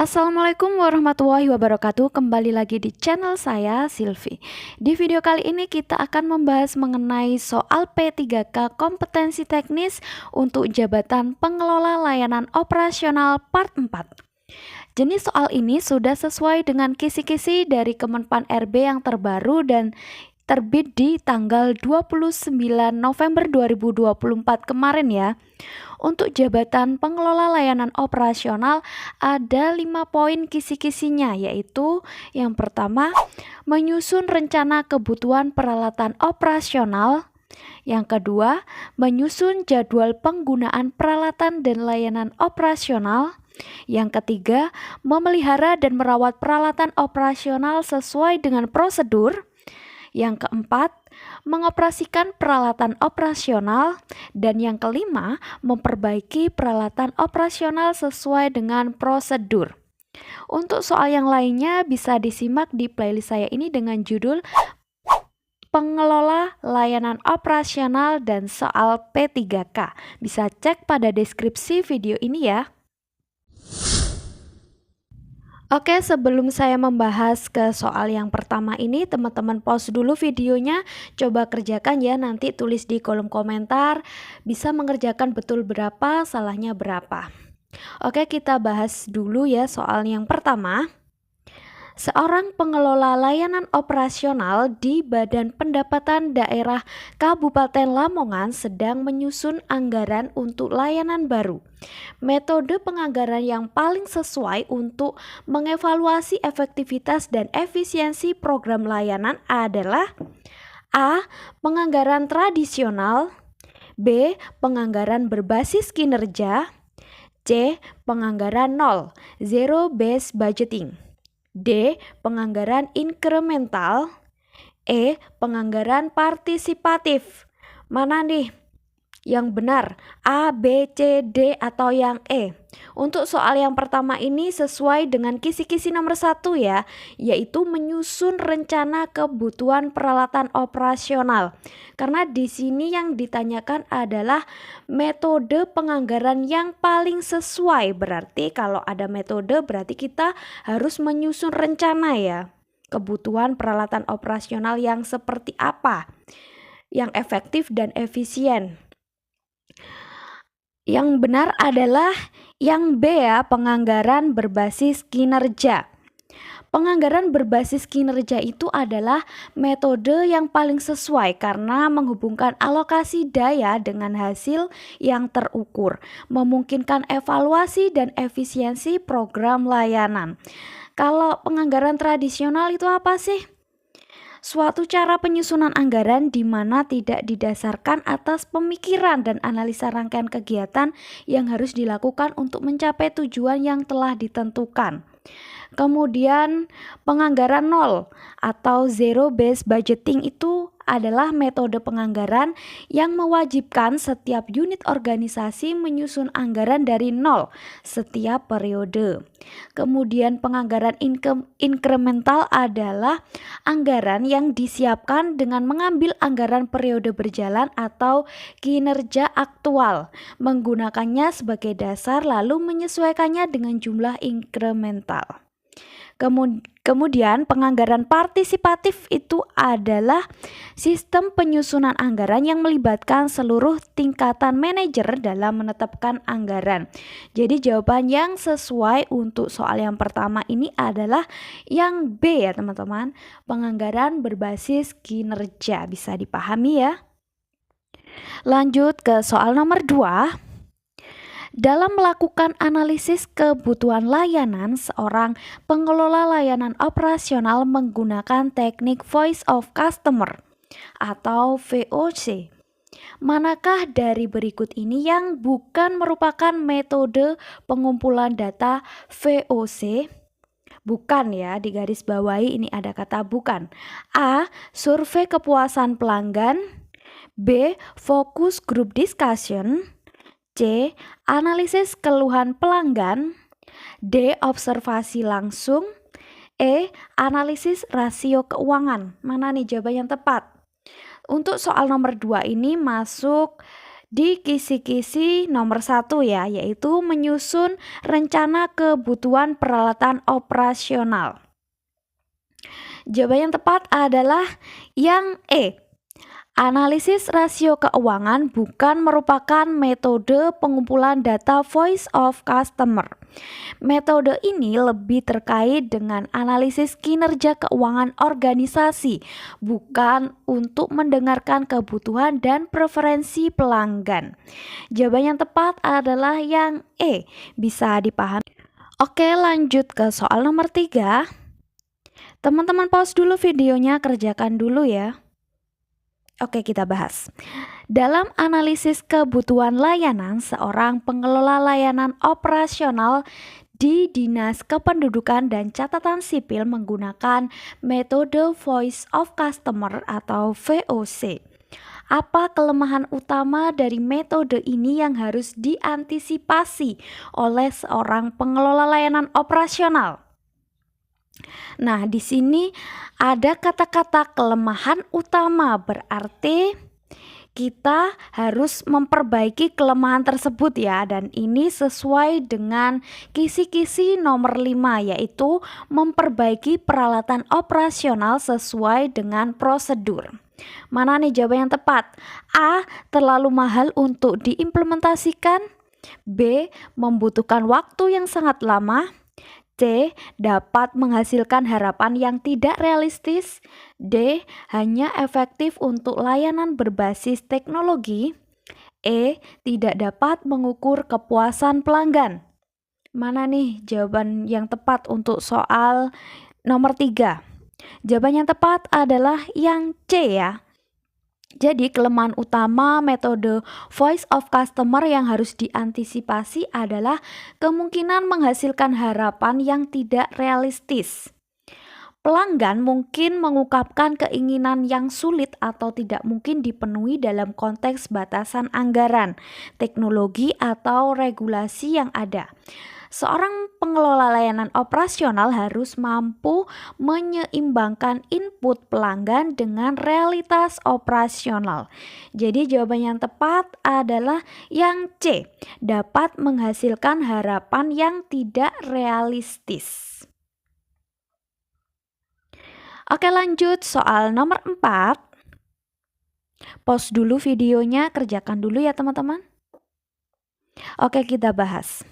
Assalamualaikum warahmatullahi wabarakatuh. Kembali lagi di channel saya, Silvi. Di video kali ini kita akan membahas mengenai soal P3K kompetensi teknis untuk jabatan pengelola layanan operasional part 4. Jenis soal ini sudah sesuai dengan kisi-kisi dari Kemenpan RB yang terbaru dan terbit di tanggal 29 November 2024 kemarin ya. Untuk jabatan pengelola layanan operasional ada 5 poin kisi-kisinya, yaitu yang pertama, menyusun rencana kebutuhan peralatan operasional. Yang kedua, menyusun jadwal penggunaan peralatan dan layanan operasional. Yang ketiga, memelihara dan merawat peralatan operasional sesuai dengan prosedur. Yang keempat, mengoperasikan peralatan operasional. Dan yang kelima, memperbaiki peralatan operasional sesuai dengan prosedur. Untuk soal yang lainnya bisa disimak di playlist saya ini dengan judul Pengelola Layanan Operasional dan Soal P3K. Bisa cek pada deskripsi video ini ya. Oke, sebelum saya membahas ke soal yang pertama ini, teman-teman pause dulu videonya, coba kerjakan ya, nanti tulis di kolom komentar, bisa mengerjakan betul berapa, salahnya berapa. Oke, kita bahas dulu ya soal yang pertama. Seorang pengelola layanan operasional di Badan Pendapatan Daerah Kabupaten Lamongan sedang menyusun anggaran untuk layanan baru. Metode penganggaran yang paling sesuai untuk mengevaluasi efektivitas dan efisiensi program layanan adalah A. Penganggaran tradisional, B. Penganggaran berbasis kinerja, C. Penganggaran nol, zero based budgeting, D. Penganggaran inkremental, E. Penganggaran partisipatif. Mana nih yang benar? A, B, C, D, atau yang E? Untuk soal yang pertama ini sesuai dengan kisi-kisi nomor 1 ya, yaitu menyusun rencana kebutuhan peralatan operasional. Karena di sini yang ditanyakan adalah metode penganggaran yang paling sesuai. Berarti kalau ada metode berarti kita harus menyusun rencana ya. Kebutuhan peralatan operasional yang seperti apa? Yang efektif dan efisien. Yang benar adalah yang B ya, penganggaran berbasis kinerja. Penganggaran berbasis kinerja itu adalah metode yang paling sesuai karena menghubungkan alokasi daya dengan hasil yang terukur, memungkinkan evaluasi dan efisiensi program layanan. Kalau penganggaran tradisional itu apa sih? Suatu cara penyusunan anggaran di mana tidak didasarkan atas pemikiran dan analisa rangkaian kegiatan yang harus dilakukan untuk mencapai tujuan yang telah ditentukan. Kemudian penganggaran nol atau zero based budgeting itu adalah metode penganggaran yang mewajibkan setiap unit organisasi menyusun anggaran dari nol setiap periode. Kemudian penganggaran inkremental adalah anggaran yang disiapkan dengan mengambil anggaran periode berjalan atau kinerja aktual, menggunakannya sebagai dasar lalu menyesuaikannya dengan jumlah inkremental. Kemudian penganggaran partisipatif itu adalah sistem penyusunan anggaran yang melibatkan seluruh tingkatan manajer dalam menetapkan anggaran. Jadi jawaban yang sesuai untuk soal yang pertama ini adalah yang B ya teman-teman, penganggaran berbasis kinerja. Bisa dipahami ya. Lanjut ke soal nomor 2. Dalam melakukan analisis kebutuhan layanan, seorang pengelola layanan operasional menggunakan teknik Voice of Customer atau VOC. Manakah dari berikut ini yang bukan merupakan metode pengumpulan data VOC? Bukan ya, di garis bawahi ini ada kata bukan. A. Survei kepuasan pelanggan, B. Focus group discussion, C. Analisis keluhan pelanggan, D. Observasi langsung, E. Analisis rasio keuangan. Mana nih jawaban yang tepat? Untuk soal nomor 2 ini masuk di kisi-kisi nomor 1 ya, yaitu menyusun rencana kebutuhan peralatan operasional. Jawaban yang tepat adalah yang E. Analisis rasio keuangan bukan merupakan metode pengumpulan data voice of customer. Metode ini lebih terkait dengan analisis kinerja keuangan organisasi, bukan untuk mendengarkan kebutuhan dan preferensi pelanggan. Jawaban yang tepat adalah yang E. Bisa dipahami. Oke, lanjut ke soal nomor 3. Teman-teman pause dulu videonya, kerjakan dulu ya. Oke, kita bahas. Dalam analisis kebutuhan layanan, seorang pengelola layanan operasional di Dinas Kependudukan dan Catatan Sipil menggunakan metode Voice of Customer atau VOC. Apa kelemahan utama dari metode ini yang harus diantisipasi oleh seorang pengelola layanan operasional? Nah, di sini ada kata-kata kelemahan utama, berarti kita harus memperbaiki kelemahan tersebut ya, dan ini sesuai dengan kisi-kisi nomor 5, yaitu memperbaiki peralatan operasional sesuai dengan prosedur. Mana nih jawaban yang tepat? A. Terlalu mahal untuk diimplementasikan. B. Membutuhkan waktu yang sangat lama. C. Dapat menghasilkan harapan yang tidak realistis. D. Hanya efektif untuk layanan berbasis teknologi. E. Tidak dapat mengukur kepuasan pelanggan. Mana nih jawaban yang tepat untuk soal nomor 3? Jawaban yang tepat adalah yang C ya. Jadi kelemahan utama metode Voice of Customer yang harus diantisipasi adalah kemungkinan menghasilkan harapan yang tidak realistis. Pelanggan mungkin mengungkapkan keinginan yang sulit atau tidak mungkin dipenuhi dalam konteks batasan anggaran, teknologi, atau regulasi yang ada. Seorang pengelola layanan operasional harus mampu menyeimbangkan input pelanggan dengan realitas operasional. Jadi jawaban yang tepat adalah yang C, dapat menghasilkan harapan yang tidak realistis. Oke, lanjut soal nomor 4. Pause dulu videonya, kerjakan dulu ya teman-teman. Oke, kita bahas.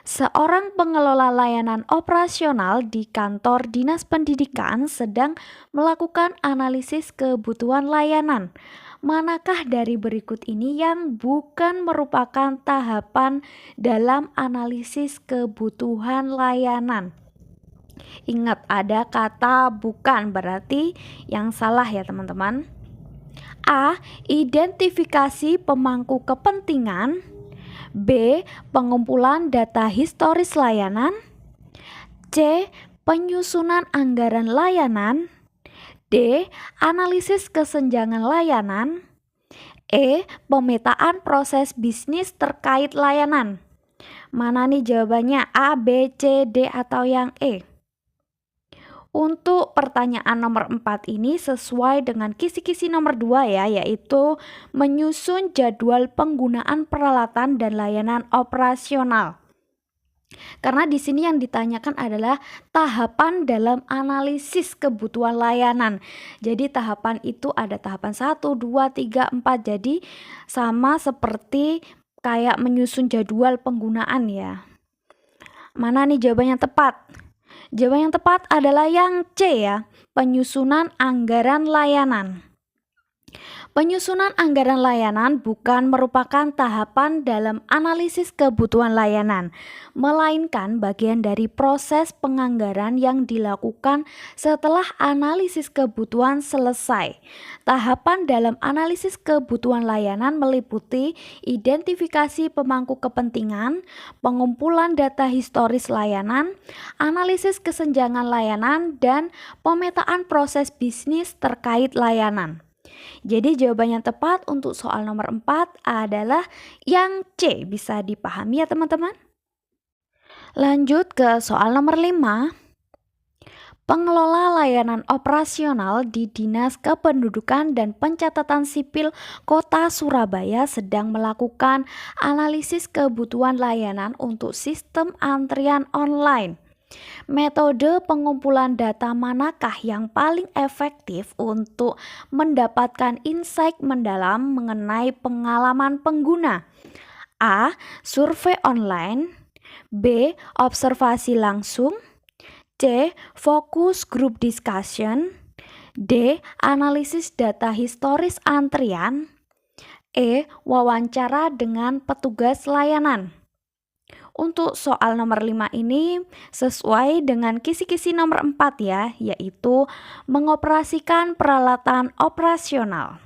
Seorang pengelola layanan operasional di kantor Dinas Pendidikan sedang melakukan analisis kebutuhan layanan. Manakah dari berikut ini yang bukan merupakan tahapan dalam analisis kebutuhan layanan? Ingat, ada kata bukan, berarti yang salah ya teman-teman. A. Identifikasi pemangku kepentingan. B. Pengumpulan data historis layanan. C. Penyusunan anggaran layanan. D. Analisis kesenjangan layanan. E. Pemetaan proses bisnis terkait layanan. Mana nih jawabannya? A, B, C, D, atau yang E? Untuk pertanyaan nomor 4 ini sesuai dengan kisi-kisi nomor 2 ya, yaitu menyusun jadwal penggunaan peralatan dan layanan operasional. Karena di sini yang ditanyakan adalah tahapan dalam analisis kebutuhan layanan. Jadi tahapan itu ada tahapan 1, 2, 3, 4. Jadi sama seperti kayak menyusun jadwal penggunaan ya. Mana nih jawaban yang tepat? Jawaban yang tepat adalah yang C ya, penyusunan anggaran layanan. Penyusunan anggaran layanan bukan merupakan tahapan dalam analisis kebutuhan layanan, melainkan bagian dari proses penganggaran yang dilakukan setelah analisis kebutuhan selesai. Tahapan dalam analisis kebutuhan layanan meliputi identifikasi pemangku kepentingan, pengumpulan data historis layanan, analisis kesenjangan layanan, dan pemetaan proses bisnis terkait layanan. Jadi jawaban yang tepat untuk soal nomor 4 adalah yang C. Bisa dipahami ya teman-teman? Lanjut ke soal nomor 5. Pengelola layanan operasional di Dinas Kependudukan dan Pencatatan Sipil Kota Surabaya sedang melakukan analisis kebutuhan layanan untuk sistem antrian online. Metode pengumpulan data manakah yang paling efektif untuk mendapatkan insight mendalam mengenai pengalaman pengguna? A. Survei online. B. Observasi langsung. C. Focus group discussion. D. Analisis data historis antrian. E. Wawancara dengan petugas layanan. Untuk soal nomor 5 ini sesuai dengan kisi-kisi nomor 4 ya, yaitu mengoperasikan peralatan operasional.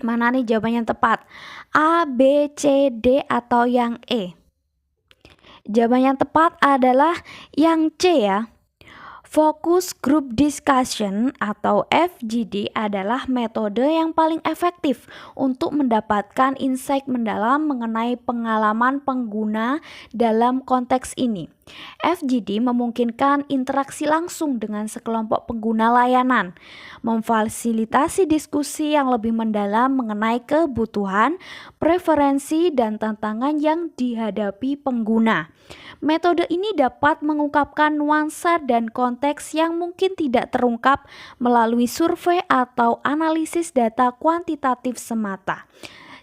Mana nih jawaban yang tepat? A, B, C, D atau yang E? Jawaban yang tepat adalah yang C ya. Focus Group Discussion atau FGD adalah metode yang paling efektif untuk mendapatkan insight mendalam mengenai pengalaman pengguna dalam konteks ini. FGD memungkinkan interaksi langsung dengan sekelompok pengguna layanan, memfasilitasi diskusi yang lebih mendalam mengenai kebutuhan, preferensi, dan tantangan yang dihadapi pengguna. Metode ini dapat mengungkapkan nuansa dan konteks yang mungkin tidak terungkap melalui survei atau analisis data kuantitatif semata.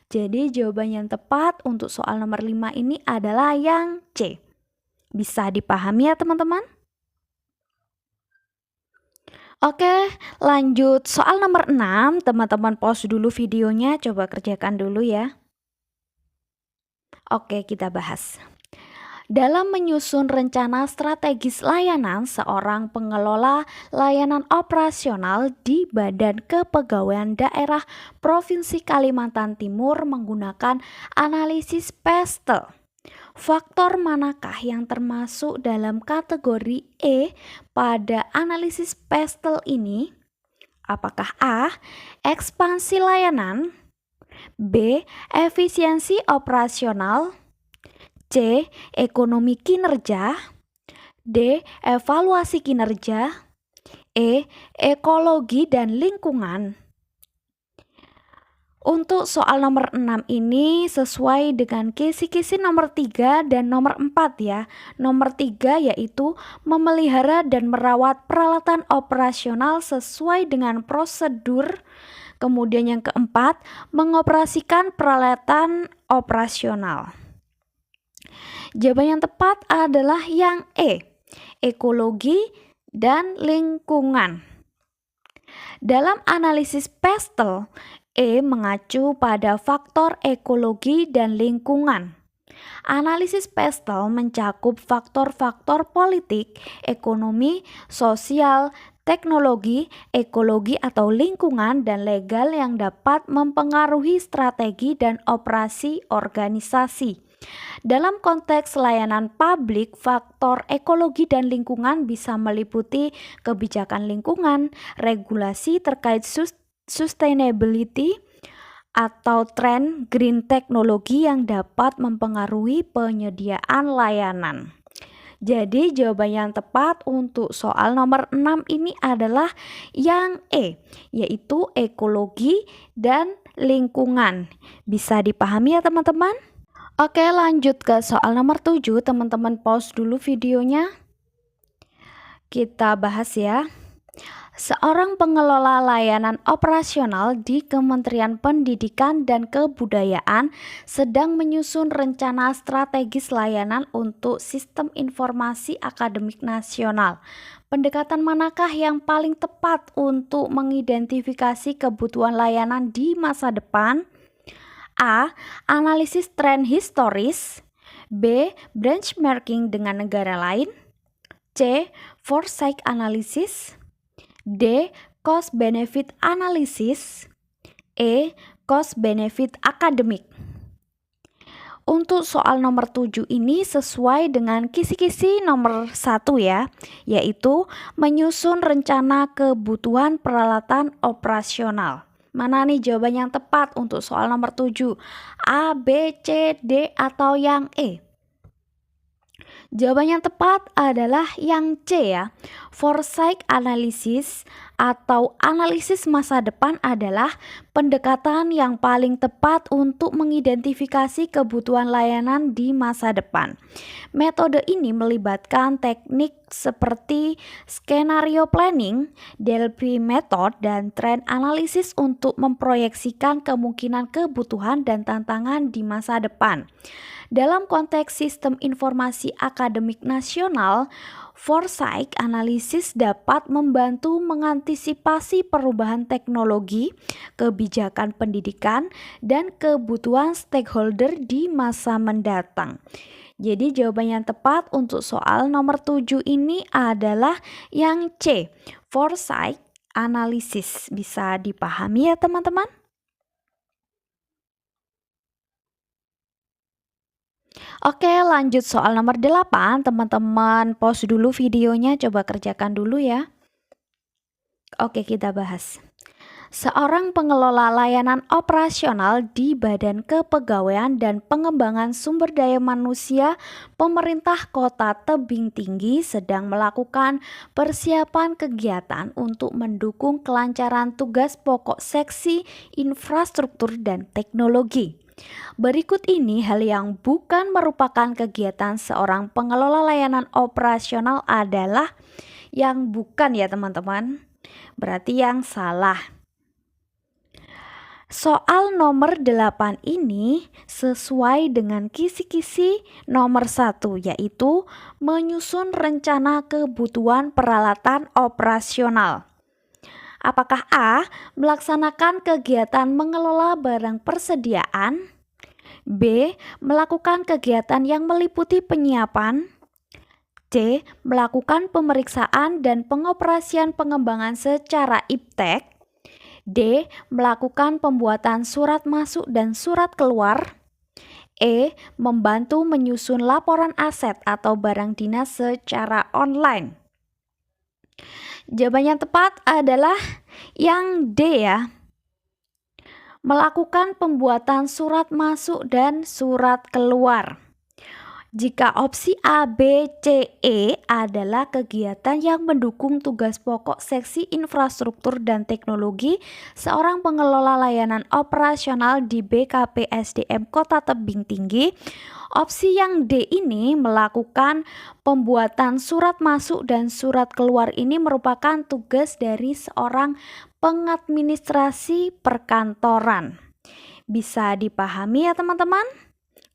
Jadi jawaban yang tepat untuk soal nomor 5 ini adalah yang C. Bisa dipahami ya teman-teman? Oke, lanjut soal nomor 6. Teman-teman pause dulu videonya, coba kerjakan dulu ya. Oke, kita bahas. Dalam menyusun rencana strategis layanan, seorang pengelola layanan operasional di Badan Kepegawaian Daerah Provinsi Kalimantan Timur menggunakan analisis PESTEL. Faktor manakah yang termasuk dalam kategori E pada analisis PESTEL ini? Apakah A. Ekspansi layanan, B. Efisiensi operasional, C. Ekonomi kinerja, D. Evaluasi kinerja, E. Ekologi dan lingkungan. Untuk soal nomor 6 ini sesuai dengan kisi-kisi nomor 3 dan nomor 4 ya. Nomor 3 yaitu memelihara dan merawat peralatan operasional sesuai dengan prosedur. Kemudian yang keempat, mengoperasikan peralatan operasional. Jawaban yang tepat adalah yang E, ekologi dan lingkungan. Dalam analisis PESTEL, E mengacu pada faktor ekologi dan lingkungan. Analisis PESTEL mencakup faktor-faktor politik, ekonomi, sosial, teknologi, ekologi atau lingkungan, dan legal yang dapat mempengaruhi strategi dan operasi organisasi. Dalam konteks layanan publik, faktor ekologi dan lingkungan bisa meliputi kebijakan lingkungan, regulasi terkait sustainability, atau tren green teknologi yang dapat mempengaruhi penyediaan layanan. Jadi jawaban yang tepat untuk soal nomor 6 ini adalah yang E, yaitu ekologi dan lingkungan. Bisa dipahami ya teman-teman? Oke, lanjut ke soal nomor 7. Teman-teman pause dulu videonya. Kita bahas ya. Seorang pengelola layanan operasional di Kementerian Pendidikan dan Kebudayaan sedang menyusun rencana strategis layanan untuk sistem informasi akademik nasional. Pendekatan manakah yang paling tepat untuk mengidentifikasi kebutuhan layanan di masa depan? A. Analisis tren historis. B. Benchmarking dengan negara lain. C. Foresight analysis. D. Cost benefit analysis. E. Cost benefit akademik. Untuk soal nomor 7 ini sesuai dengan kisi-kisi nomor 1 ya, yaitu menyusun rencana kebutuhan peralatan operasional. Mana nih jawaban yang tepat untuk soal nomor 7? A, B, C, D atau yang E? Jawaban yang tepat adalah yang C ya. Foresight analysis atau analisis masa depan adalah pendekatan yang paling tepat untuk mengidentifikasi kebutuhan layanan di masa depan. Metode ini melibatkan teknik seperti skenario planning, Delphi method, dan trend analysis untuk memproyeksikan kemungkinan kebutuhan dan tantangan di masa depan. Dalam konteks sistem informasi akademik nasional, foresight analisis dapat membantu mengantisipasi perubahan teknologi, kebijakan pendidikan, dan kebutuhan stakeholder di masa mendatang. Jadi jawaban yang tepat untuk soal nomor 7 ini adalah yang C, foresight analysis. Bisa dipahami ya teman-teman? Oke, lanjut soal nomor 8. Teman-teman pause dulu videonya, coba kerjakan dulu ya. Oke, kita bahas. Seorang pengelola layanan operasional di Badan Kepegawaian dan Pengembangan Sumber Daya Manusia Pemerintah Kota Tebing Tinggi sedang melakukan persiapan kegiatan untuk mendukung kelancaran tugas pokok seksi infrastruktur dan teknologi. Berikut ini hal yang bukan merupakan kegiatan seorang pengelola layanan operasional adalah yang bukan ya teman-teman. Berarti yang salah. Soal nomor 8 ini sesuai dengan kisi-kisi nomor 1, yaitu menyusun rencana kebutuhan peralatan operasional. Apakah A. Melaksanakan kegiatan mengelola barang persediaan? B. Melakukan kegiatan yang meliputi penyiapan? C. Melakukan pemeriksaan dan pengoperasian pengembangan secara iptek? D. Melakukan pembuatan surat masuk dan surat keluar? E. Membantu menyusun laporan aset atau barang dinas secara online. Jawaban yang tepat adalah yang D ya. Melakukan pembuatan surat masuk dan surat keluar. Jika opsi A, B, C, E adalah kegiatan yang mendukung tugas pokok seksi infrastruktur dan teknologi seorang pengelola layanan operasional di BKPSDM Kota Tebing Tinggi, opsi yang D ini melakukan pembuatan surat masuk dan surat keluar ini merupakan tugas dari seorang pengadministrasi perkantoran. Bisa dipahami ya teman-teman?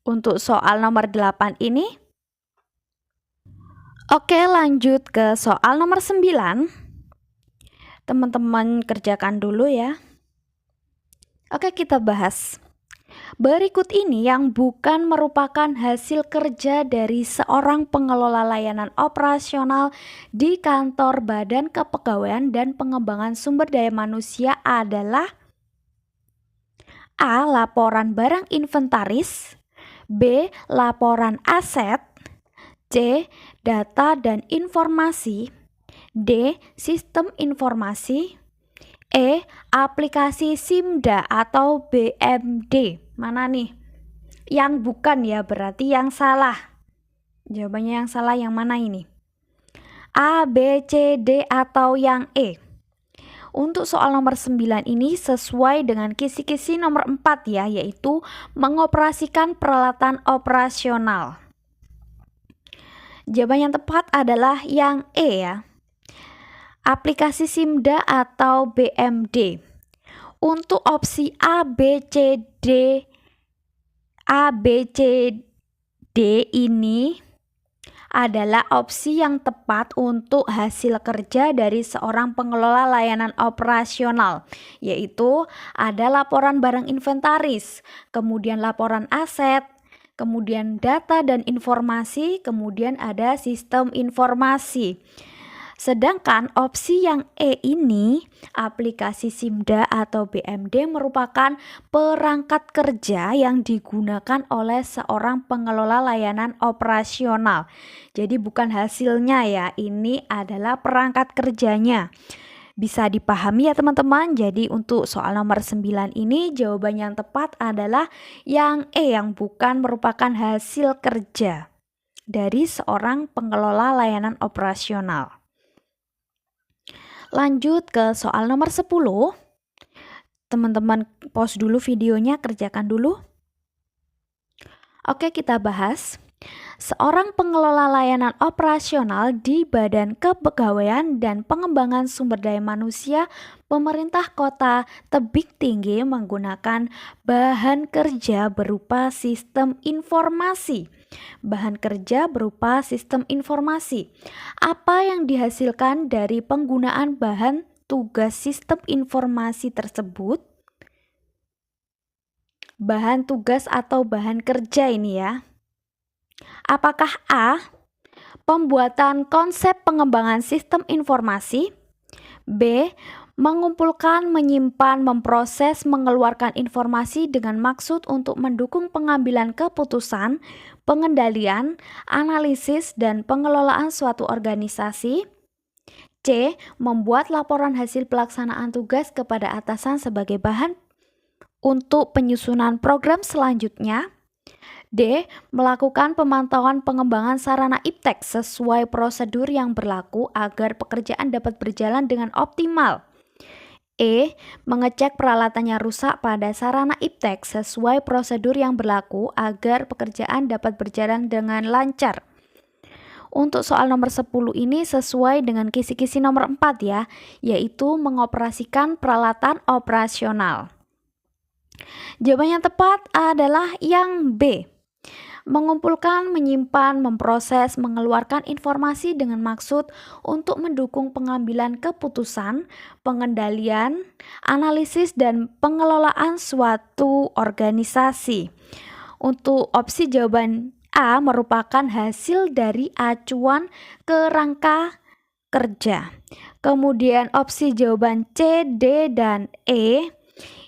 Untuk soal nomor 8 ini. Oke, lanjut ke soal nomor 9. Teman-teman kerjakan dulu ya. Oke, kita bahas. Berikut ini yang bukan merupakan hasil kerja dari seorang pengelola layanan operasional di kantor Badan Kepegawaian dan Pengembangan Sumber Daya Manusia adalah A. Laporan barang inventaris, B. Laporan aset, C. Data dan informasi, D. Sistem informasi, E. Aplikasi SIMDA atau BMD. Mana nih? Yang bukan ya, berarti yang salah. Jawabannya yang salah yang mana ini? A, B, C, D atau yang E? Untuk soal nomor 9 ini sesuai dengan kisi-kisi nomor 4 ya, yaitu mengoperasikan peralatan operasional. Jawaban yang tepat adalah yang E ya. Aplikasi SIMDA atau BMD. Untuk opsi A, B, C, D ini adalah opsi yang tepat untuk hasil kerja dari seorang pengelola layanan operasional, yaitu ada laporan barang inventaris, kemudian laporan aset, kemudian data dan informasi, kemudian ada sistem informasi. Sedangkan opsi yang E ini, aplikasi SIMDA atau BMD merupakan perangkat kerja yang digunakan oleh seorang pengelola layanan operasional. Jadi bukan hasilnya ya, ini adalah perangkat kerjanya. Bisa dipahami ya teman-teman. Jadi untuk soal nomor 9 ini jawaban yang tepat adalah yang E yang bukan merupakan hasil kerja. dari seorang pengelola layanan operasional. Lanjut ke soal nomor 10. Teman-teman pause dulu videonya, kerjakan dulu. Oke, kita bahas. Seorang pengelola layanan operasional di Badan Kepegawaian dan Pengembangan Sumber Daya Manusia Pemerintah Kota Tebing Tinggi menggunakan bahan kerja berupa sistem informasi. Bahan kerja berupa sistem informasi. Apa yang dihasilkan dari penggunaan bahan tugas sistem informasi tersebut? Bahan tugas atau bahan kerja ini ya. Apakah A. Pembuatan konsep pengembangan sistem informasi, B. Mengumpulkan, menyimpan, memproses, mengeluarkan informasi dengan maksud untuk mendukung pengambilan keputusan, pengendalian, analisis, dan pengelolaan suatu organisasi, C. Membuat laporan hasil pelaksanaan tugas kepada atasan sebagai bahan untuk penyusunan program selanjutnya, D. Melakukan pemantauan pengembangan sarana iptek sesuai prosedur yang berlaku agar pekerjaan dapat berjalan dengan optimal. E. Mengecek peralatannya rusak pada sarana iptek sesuai prosedur yang berlaku agar pekerjaan dapat berjalan dengan lancar. Untuk soal nomor 10 ini sesuai dengan kisi-kisi nomor 4 ya, yaitu mengoperasikan peralatan operasional. Jawaban yang tepat adalah yang B. Mengumpulkan, menyimpan, memproses, mengeluarkan informasi dengan maksud untuk mendukung pengambilan keputusan, pengendalian, analisis, dan pengelolaan suatu organisasi. Untuk opsi jawaban A merupakan hasil dari acuan kerangka kerja. Kemudian opsi jawaban C, D, dan E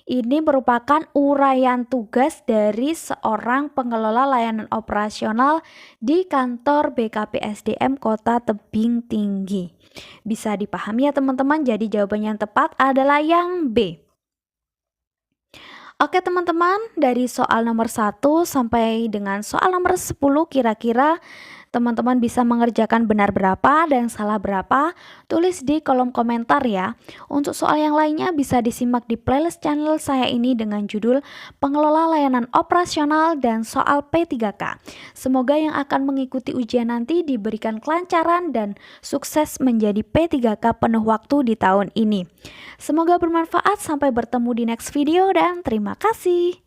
ini merupakan uraian tugas dari seorang pengelola layanan operasional di kantor BKPSDM Kota Tebing Tinggi. Bisa dipahami ya teman-teman, jadi jawaban yang tepat adalah yang B. Oke teman-teman, dari soal nomor 1 sampai dengan soal nomor 10 kira-kira teman-teman bisa mengerjakan benar berapa dan salah berapa, tulis di kolom komentar ya. Untuk soal yang lainnya bisa disimak di playlist channel saya ini dengan judul Pengelola Layanan Operasional dan Soal P3K. Semoga yang akan mengikuti ujian nanti diberikan kelancaran dan sukses menjadi P3K penuh waktu di tahun ini. Semoga bermanfaat, sampai bertemu di next video dan terima kasih.